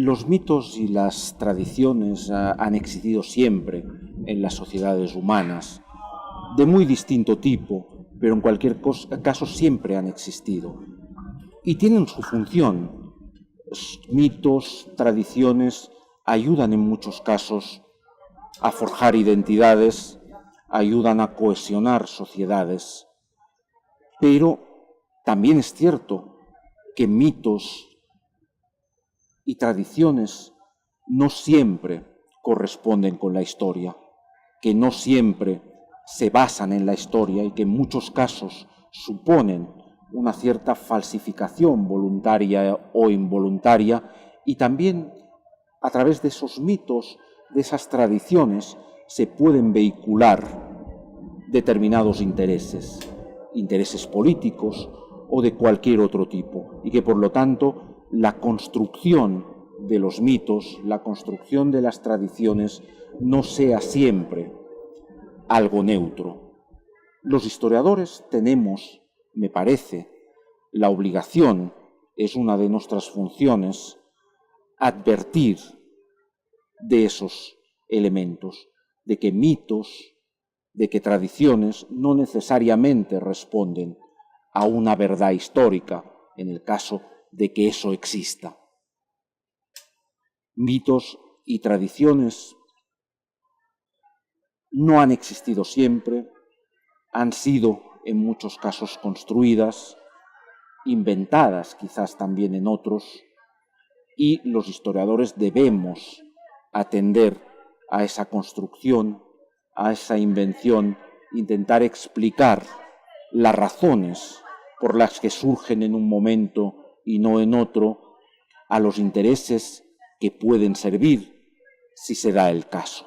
Los mitos y las tradiciones han existido siempre en las sociedades humanas, de muy distinto tipo, pero en cualquier caso siempre han existido. Y tienen su función. Mitos, tradiciones, ayudan en muchos casos a forjar identidades, ayudan a cohesionar sociedades. Pero también es cierto que mitos y tradiciones no siempre corresponden con la historia, que no siempre se basan en la historia y que en muchos casos suponen una cierta falsificación voluntaria o involuntaria, y también a través de esos mitos, de esas tradiciones, se pueden vehicular determinados intereses políticos o de cualquier otro tipo, y que por lo tanto la construcción de los mitos, la construcción de las tradiciones no sea siempre algo neutro. Los historiadores tenemos, me parece, la obligación, es una de nuestras funciones, advertir de esos elementos, de que mitos, de que tradiciones no necesariamente responden a una verdad histórica, en el caso de que eso exista. Mitos y tradiciones no han existido siempre, han sido en muchos casos construidas, inventadas quizás también en otros, y los historiadores debemos atender a esa construcción, a esa invención, intentar explicar las razones por las que surgen en un momento y no en otro, a los intereses que pueden servir si se da el caso.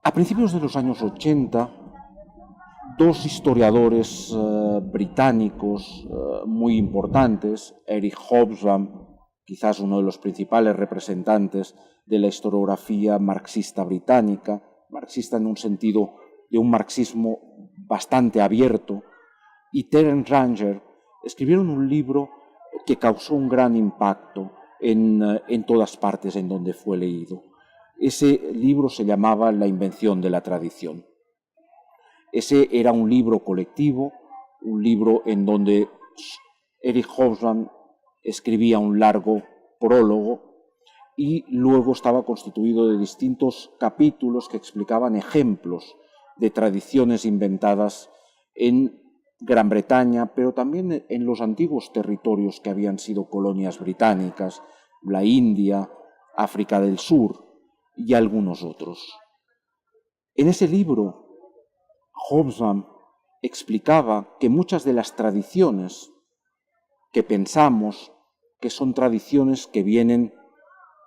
A principios de los años 80, dos historiadores británicos muy importantes, Eric Hobsbawm, quizás uno de los principales representantes de la historiografía marxista británica, marxista en un sentido de un marxismo bastante abierto, y Terence Ranger, escribieron un libro que causó un gran impacto en todas partes en donde fue leído. Ese libro se llamaba La invención de la tradición. Ese era un libro colectivo, un libro en donde Eric Hobsbawm escribía un largo prólogo y luego estaba constituido de distintos capítulos que explicaban ejemplos de tradiciones inventadas en Gran Bretaña, pero también en los antiguos territorios que habían sido colonias británicas, la India, África del Sur y algunos otros. En ese libro, Hobsbawm explicaba que muchas de las tradiciones que pensamos que son tradiciones que vienen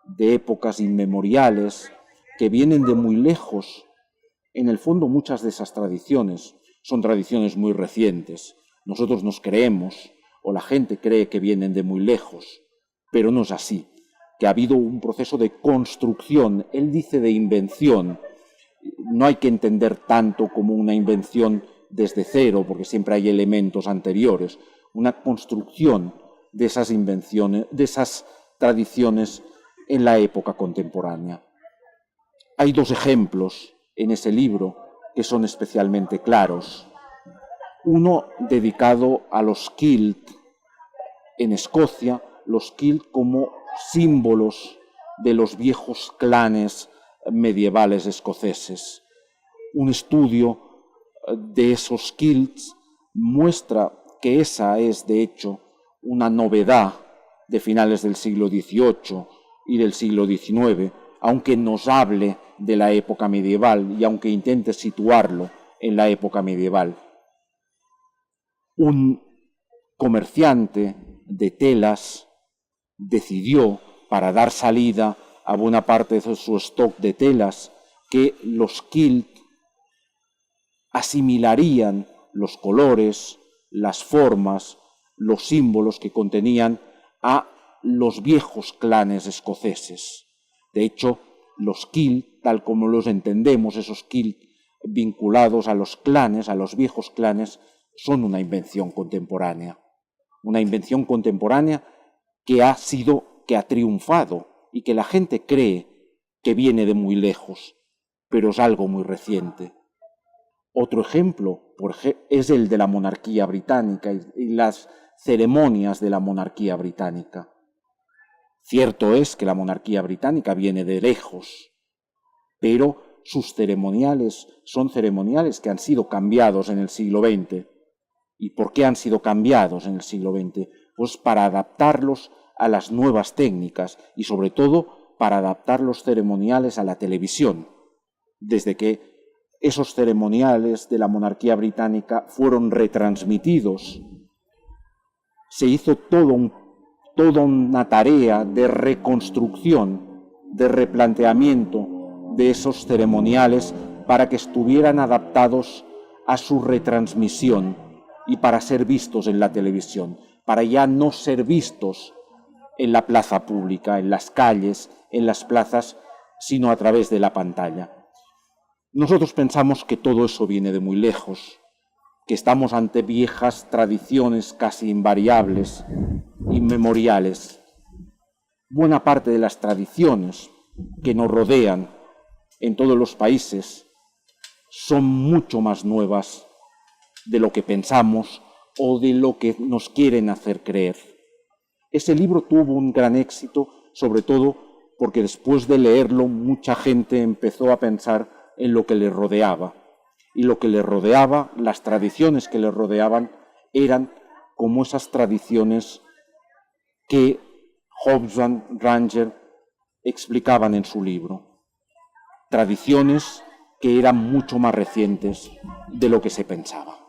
de épocas inmemoriales, que vienen de muy lejos, en el fondo muchas de esas tradiciones son tradiciones muy recientes. Nosotros nos creemos, o la gente cree que vienen de muy lejos, pero no es así, que ha habido un proceso de construcción, él dice de invención. No hay que entender tanto como una invención desde cero, porque siempre hay elementos anteriores, una construcción de esas invenciones, de esas tradiciones en la época contemporánea. Hay dos ejemplos en ese libro que son especialmente claros. Uno dedicado a los kilt en Escocia, los kilt como símbolos de los viejos clanes medievales escoceses. Un estudio de esos kilts muestra que esa es, de hecho, una novedad de finales del siglo XVIII y del siglo XIX, aunque nos hable de la época medieval y aunque intente situarlo en la época medieval. Un comerciante de telas decidió, para dar salida a buena parte de su stock de telas, que los kilt asimilarían los colores, las formas, los símbolos que contenían a los viejos clanes escoceses. De hecho, los kilt, tal como los entendemos, esos kilt vinculados a los clanes, a los viejos clanes, son una invención contemporánea. Una invención contemporánea que ha sido que ha triunfado y que la gente cree que viene de muy lejos, pero es algo muy reciente. Otro ejemplo es el de la monarquía británica y las ceremonias de la monarquía británica. Cierto es que la monarquía británica viene de lejos, pero sus ceremoniales son ceremoniales que han sido cambiados en el siglo XX. ¿Y por qué han sido cambiados en el siglo XX? Pues para adaptarlos a las nuevas técnicas y sobre todo para adaptar los ceremoniales a la televisión. Desde que esos ceremoniales de la monarquía británica fueron retransmitidos, se hizo toda una tarea de reconstrucción, de replanteamiento de esos ceremoniales para que estuvieran adaptados a su retransmisión y para ser vistos en la televisión, para ya no ser vistos en la plaza pública, en las calles, en las plazas, sino a través de la pantalla. Nosotros pensamos que todo eso viene de muy lejos, que estamos ante viejas tradiciones casi invariables, inmemoriales. Buena parte de las tradiciones que nos rodean en todos los países son mucho más nuevas de lo que pensamos o de lo que nos quieren hacer creer. Ese libro tuvo un gran éxito, sobre todo porque después de leerlo mucha gente empezó a pensar en lo que le rodeaba. Y lo que le rodeaba, las tradiciones que le rodeaban, eran como esas tradiciones que Hobsbawm, Ranger explicaban en su libro. Tradiciones que eran mucho más recientes de lo que se pensaba.